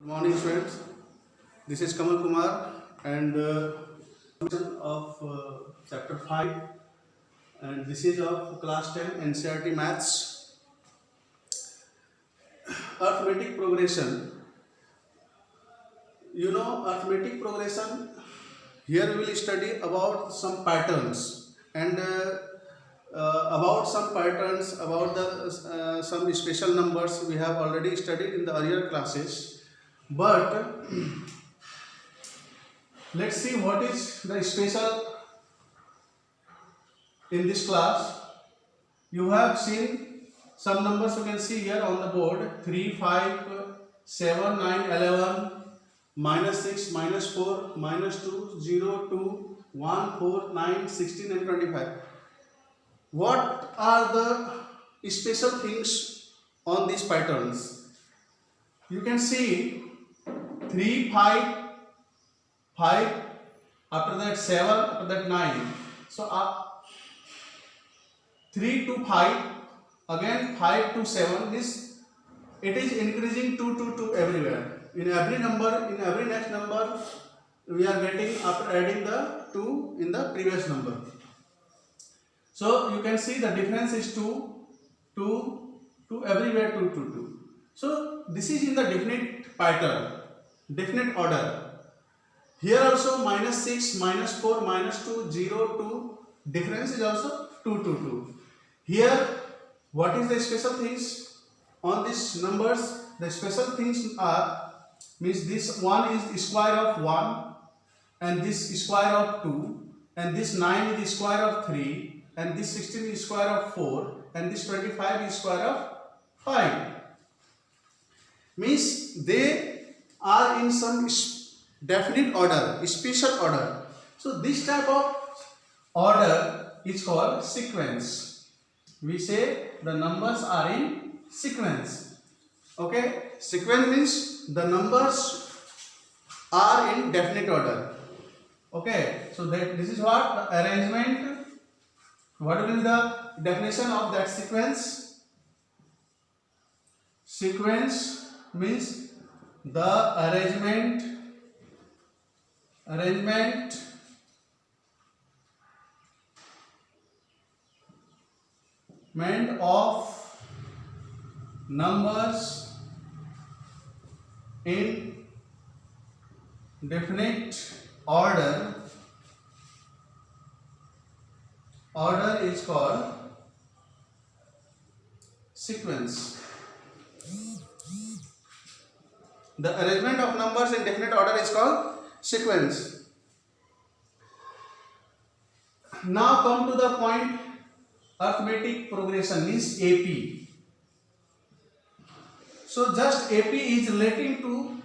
Good morning, students. This is Kamal Kumar and of chapter 5, and this is of class 10 NCERT Maths. Arithmetic progression. You know arithmetic progression. Here we will study about some patterns and about some patterns about the some special numbers we have already studied in the earlier classes. But let's see what is the special in this class. You have seen some numbers you can see here on the board: 3, 5, 7, 9, 11, -6, -4, -2, 0, 2, 1, 4, 9, 16 and 25. What are the special things on these patterns? You can see 3, 5, 5, after that 7, after that 9. So 3 to 5, again 5 to 7, this it is increasing 2 to 2 everywhere. In every number, in every next number, we are getting after adding the 2 in the previous number. So you can see the difference is 2 everywhere, 2 to 2. So this is in the definite pattern, definite order. Here also -6, -4, -2, 0, 2, difference is also 2 to 2. Here, what is the special things on these numbers? The special things are, means this 1 is the square of 1, and this square of 2, and this 9 is the square of 3, and this 16 is square of 4, and this 25 is square of 5. Means they are in some definite order, special order. So this type of order is called sequence. We say the numbers are in sequence. Okay, sequence means the numbers are in definite order. Okay, so that this is what the arrangement. What will be the definition of that sequence? Sequence means the arrangement of numbers in definite order is called sequence. The arrangement of numbers in definite order is called sequence. Now come to the point, arithmetic progression means AP. So just AP is relating to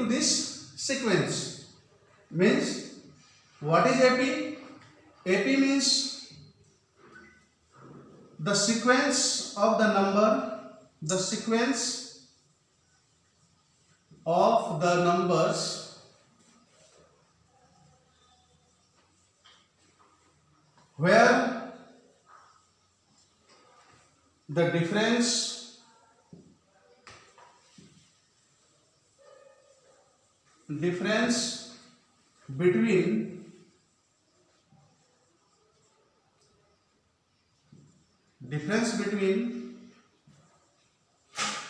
this sequence. Means what is AP? AP means the sequence of the number, the sequence of the numbers where the difference between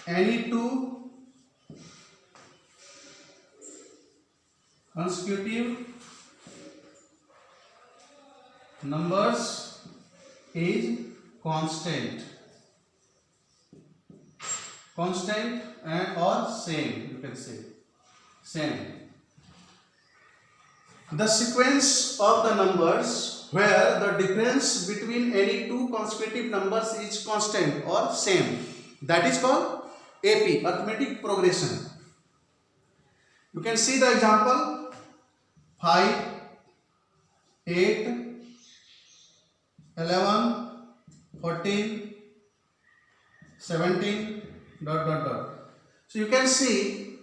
any two consecutive numbers is constant and or same, you can say same. The sequence of the numbers where the difference between any two consecutive numbers is constant or same, that is called AP, arithmetic progression. You can see the example: 5, 8, 11, 14, 17, ... So you can see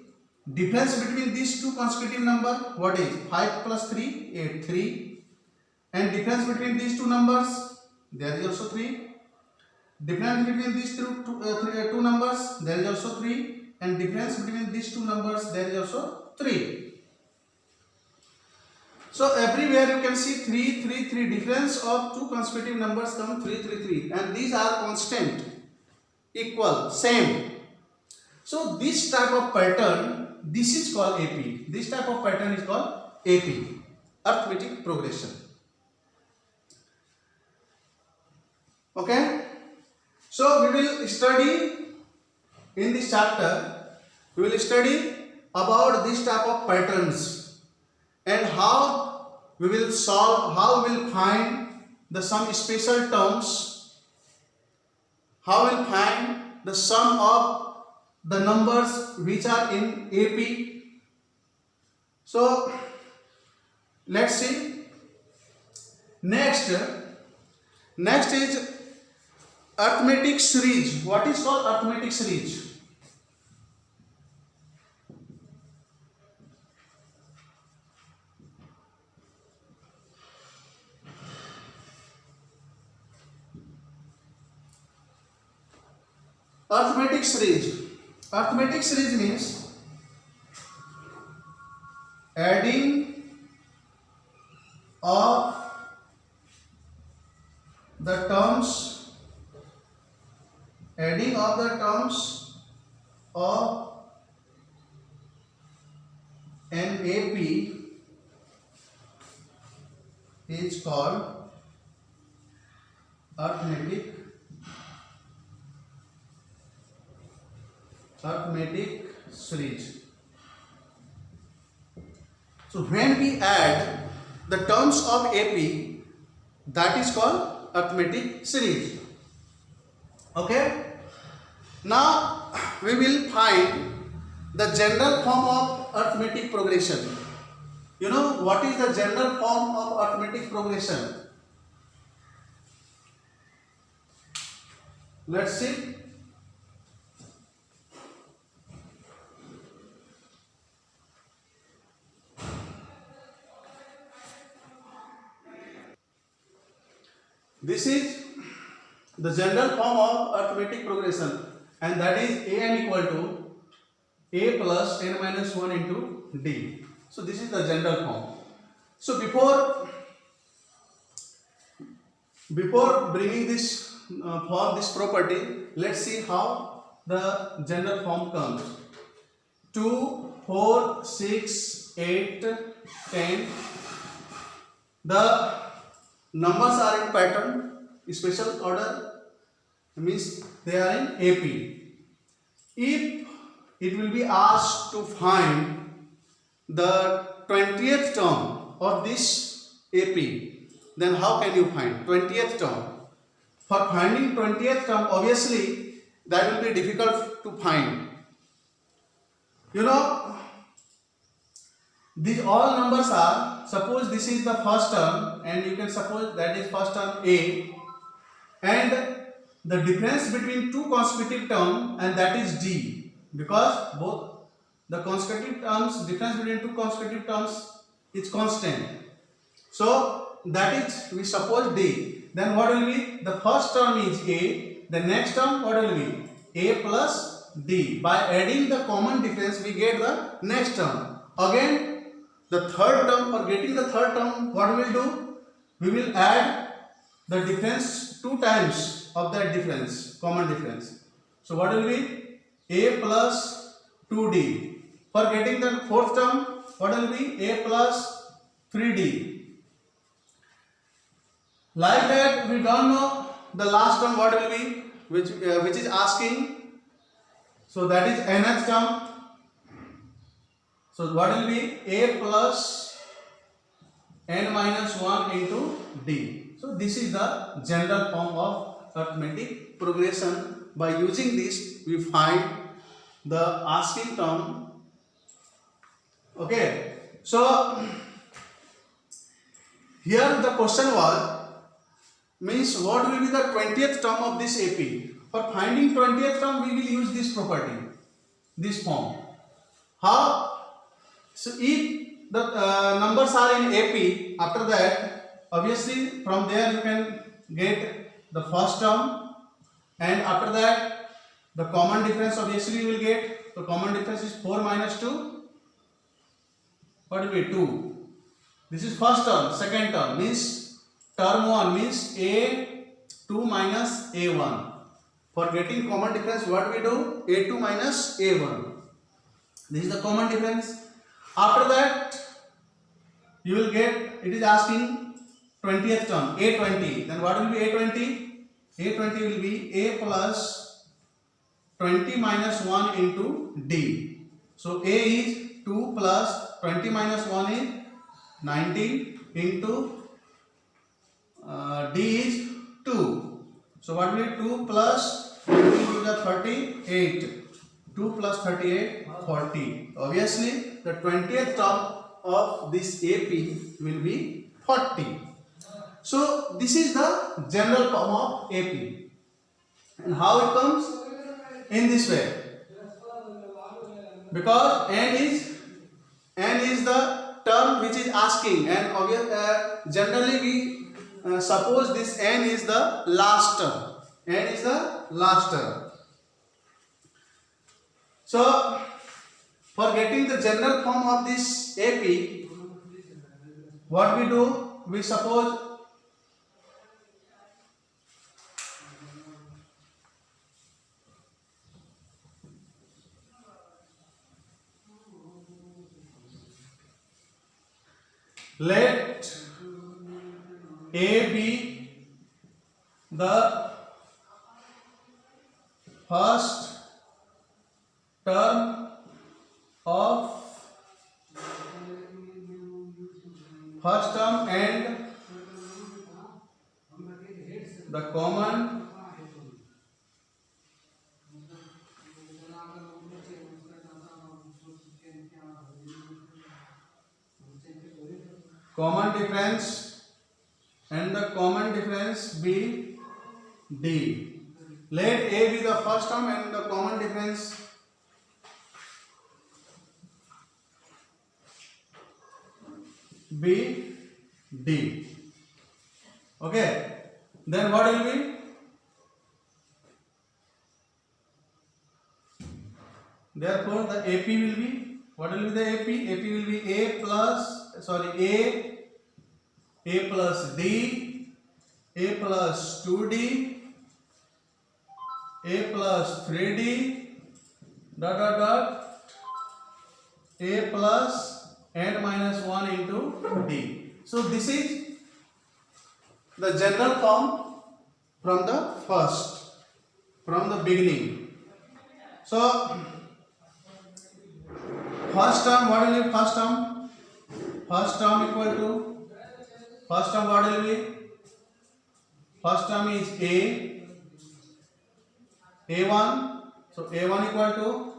difference between these two consecutive numbers. What is 5 plus 3? 8, 3. And difference between these two numbers, there is also 3. Difference between these two numbers, there is also 3. and difference between these two numbers there is also 3. So everywhere you can see 3, 3, 3. Difference of two consecutive numbers come 3, 3, 3, and these are constant, equal, same. So this type of pattern, this is called AP. This type of pattern is called AP, arithmetic progression. Okay. So we will study in this chapter. We will study about this type of patterns and how we will solve, how we will find the some special terms, how we will find the sum of the numbers which are in AP. So let's see. Next is arithmetic series. What is called arithmetic series? Arithmetic series. Arithmetic series means adding of the terms, of an AP is called arithmetic series. So when we add the terms of AP, that is called arithmetic series. Okay. Now we will find the general form of arithmetic progression. You know what is the general form of arithmetic progression? Let's see. This is the general form of arithmetic progression, and that is an equal to a plus n minus 1 into d. So this is the general form. So before bringing this form, this property, let's see how the general form comes. 2, 4, 6, 8, 10. The numbers are in pattern, special order, means they are in AP. If it will be asked to find the 20th term of this AP, then how can you find 20th term? For finding 20th term, obviously that will be difficult to find. You know, these all numbers are, suppose this is the first term, and you can suppose that is first term A, and the difference between two consecutive terms, and that is D, because both the consecutive terms, difference between two consecutive terms is constant. So that is, we suppose D. Then what will be? The first term is A, the next term what will be? A plus D. By adding the common difference we get the next term. Again the third term, for getting the third term, what we will do? We will add the difference 2 times of that difference, common difference. So what will be? A plus 2D. For getting the fourth term, what will be? A plus 3D. Like that, we don't know the last term what will be, which is asking. So that is nth term. So what will be? A plus n minus 1 into D. So this is the general form of arithmetic progression. By using this, we find the asking term. Okay. So here the question was, means what will be the 20th term of this AP? For finding 20th term, we will use this property, this form. How? So if the numbers are in AP, after that, obviously from there you can get the first term, and after that the common difference obviously you will get, So common difference is 4 minus 2. What will be 2? This is first term. Second term means term 1 means a2 minus a1. For getting common difference, what we do? a2 minus a1. This is the common difference. After that, you will get, it is asking 20th term, a20. Then what will be a20? a20 will be a plus 20 minus 1 into d. So a is 2 plus 20 minus 1 is 19 into d is 2. So what will be 2 plus 20 into the 38. 2 plus 38, 40. Obviously, the 20th term of this AP will be 40. So this is the general form of AP. And how it comes? In this way. Because n is the term which is asking, and generally we suppose this n is the last term. N is the last term. So for getting the general form of this AP, what we do? We suppose let A be the first term and the common difference, and the common difference be D. Let A be the first term and the common difference be D. Okay. Then what will be? Therefore, the AP will be, what will be the AP? AP will be A plus D, A plus 2D, A plus 3D, A plus n minus 1 into D. So this is the general form from the beginning. So first term, what will be first term? First term equal to, first term what will be? First term is A1. So A1 equal to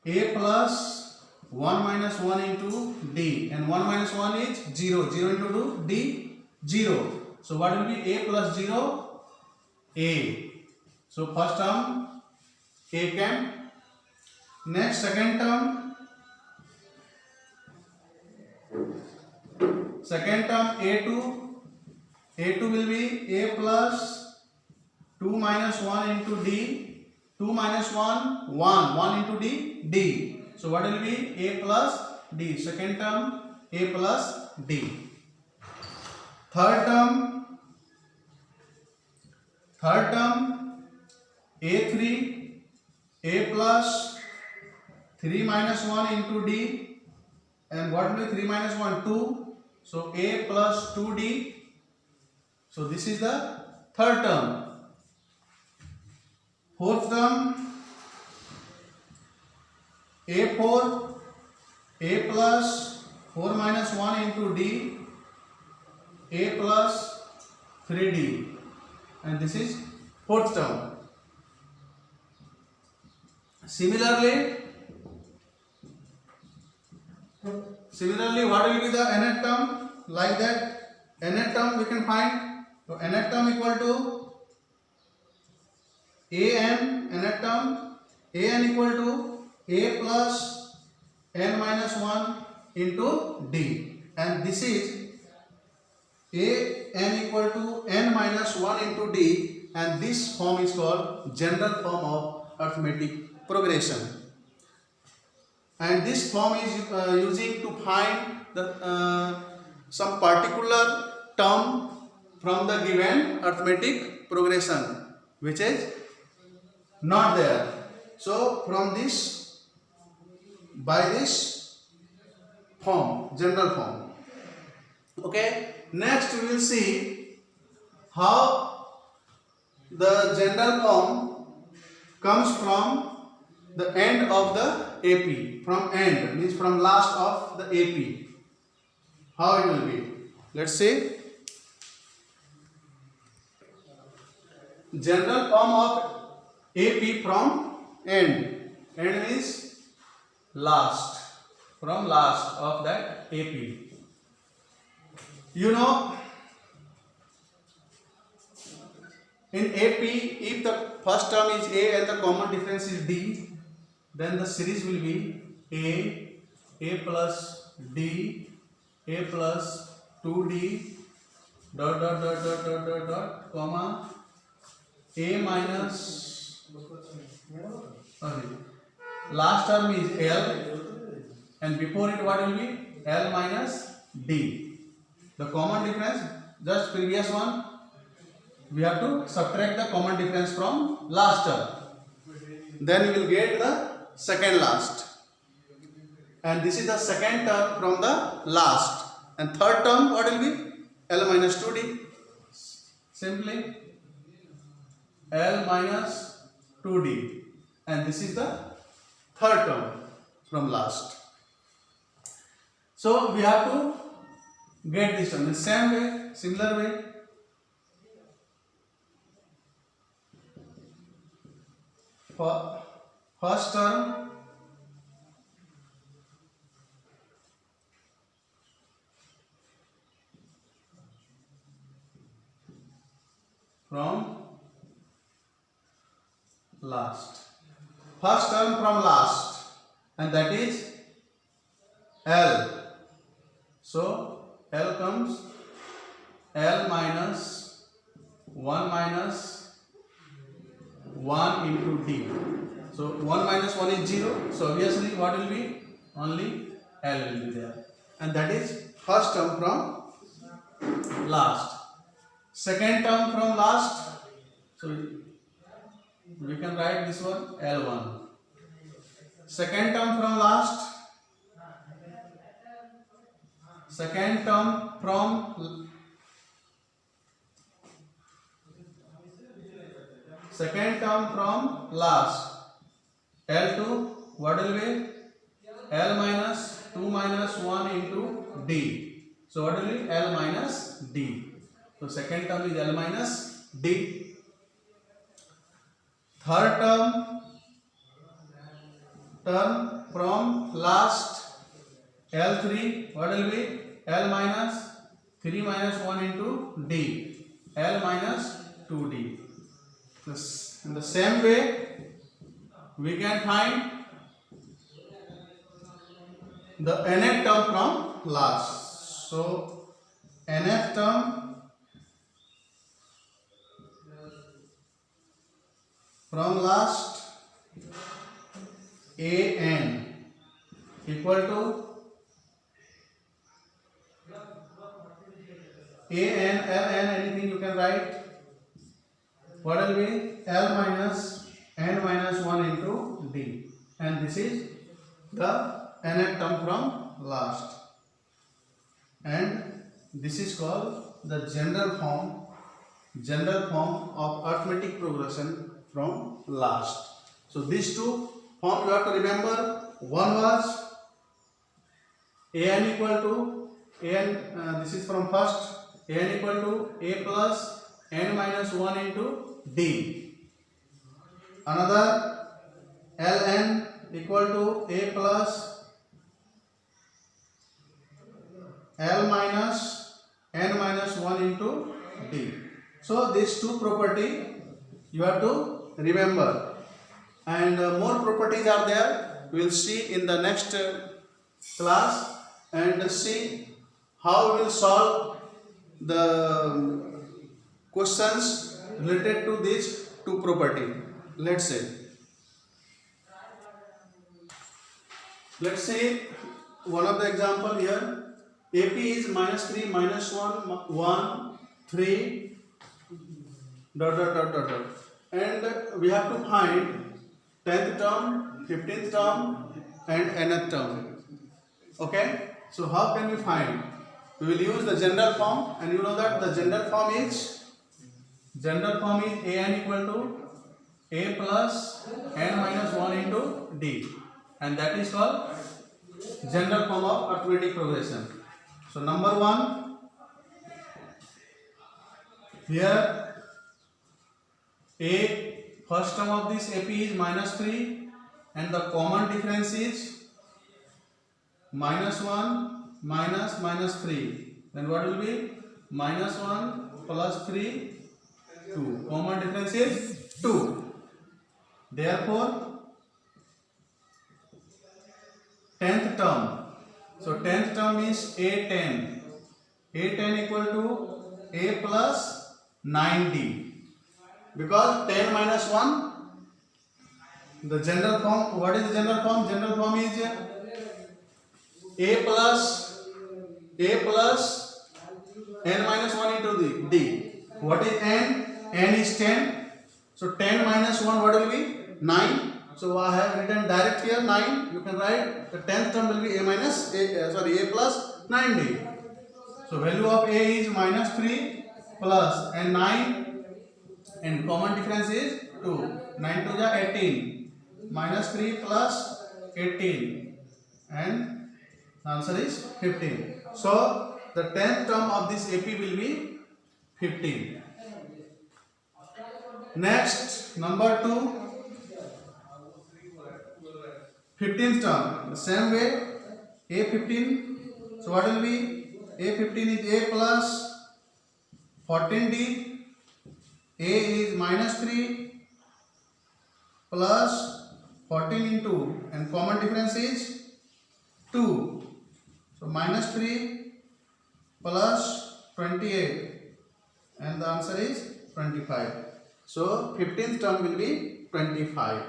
A plus 1 minus 1 into D, and 1 minus 1 is 0. 0 into D, 0. So what will be A plus 0? A. So first term A came. Next second term A2. A2 will be A plus 2 minus 1 into D. 2 minus 1, 1 into D. So what will be? A plus D. Second term A plus D. Third term A3. A plus 3 minus 1 into D. And what will be 3 minus 1? 2. So A plus 2D. So this is the third term. Fourth term A4. A plus 4 minus 1 into D. A plus 3D. And this is fourth term. Similarly, what will be the nth term? Like that, nth term we can find. So nth term equal to an, nth term, an equal to A plus n minus 1 into D. And this is an equal to n minus 1 into D. and this form is called general form of arithmetic progression. And this form is using to find the some particular term from the given arithmetic progression which is not there. So from this, by this form, general form. Okay, next we will see how the general form comes from the end of the AP. From end means from last of the AP. How it will be? Let's say general form of AP from end. End means last. From last of that AP. You know, in AP, if the first term is A and the common difference is D, then the series will be A plus D, A plus 2D, dot dot dot dot dot dot dot, comma, A minus, sorry, last term is L, and before it what will be? L minus D. The common difference, just previous one, we have to subtract the common difference from last term. Then we will get the second last. And this is the second term from the last. And third term, what will be? L minus 2D. Simply L minus 2D. And this is the third term from last. So we have to get this term in the same way, similar way. For first term from last. First term from last, and that is L. So L comes L minus 1 minus 1 into D. So 1 minus 1 is 0. So obviously what will be? Only L will be there. And that is first term from last. Second term from last. So we can write this one L1. Second term from last. Second term from last. L2, what will be? L minus 2 minus 1 into D. So what will be? L minus D. So second term is L minus D. Third term from last, L3, what will be? L minus 3 minus 1 into D. L minus 2D. In the same way, we can find the nth term from last. So nth term from last, an equal to an, ln, anything you can write. What will be? L minus n minus 1 into D. And this is the nth term from last. And this is called the general form of arithmetic progression from last. So these two forms you have to remember. One was an equal to this is from first, an equal to a plus n minus 1 into D. Another ln equal to a plus l minus n minus 1 into D. So these two property you have to remember, and more properties are there. We will see in the next class, and see how we will solve the questions related to these two property. Let's see one of the example here. AP is minus 3 minus 1 1 3 dot dot dot dot dot, and we have to find 10th term, 15th term and nth term. Okay, so how can we find? We will use the general form, and you know that the general form is an equal to a plus n minus 1 into d, and that is called general form of arithmetic progression. So number 1, here a first term of this AP is minus 3 and the common difference is minus 1 minus minus 3. Then what will be? Minus 1 plus 3 2. Common difference is 2. Therefore 10th term. So 10th term is A10. A10 equal to A plus 9D. Because 10 minus 1, the general form, what is the general form? General form is A plus n minus 1 into D. What is n? N is 10. So 10 minus 1, what will be? 9. So I have written direct here 9. You can write the 10th term will be A plus 9D. So value of A is minus 3 plus and 9, and common difference is 2. 9 to the 18. Minus 3 plus 18, and the answer is 15. So the 10th term of this AP will be 15. Next, number 2, 15th term. The same way, A15. So what will be? A15 is A plus 14D. A is minus 3 plus 14 into, and common difference is 2. So minus 3 plus 28, and the answer is 25. So 15th term will be 25.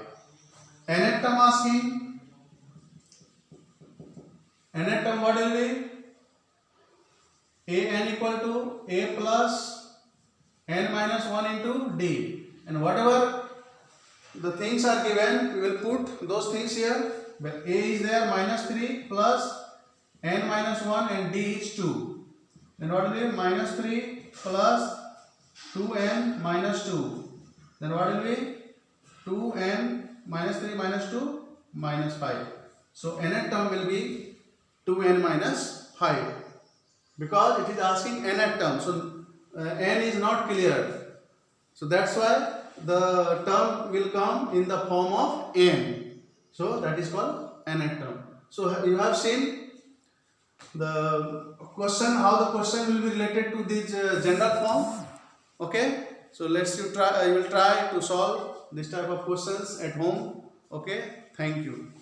Nth term asking. Nth term what will be? An equal to A plus n minus 1 into D, and whatever the things are given, we will put those things here. But A is there, minus 3 plus n minus 1, and D is 2. Then what will be? Minus 3 plus 2n minus 2. Then what will be? 2n minus 3 minus 2 minus 5. So nth term will be 2n minus 5, because it is asking nth term. So n is not clear. So that's why the term will come in the form of n. So that is called nth term. So you have seen the question, how the question will be related to this general form. Okay. So you will try to solve this type of questions at home. Okay. Thank you.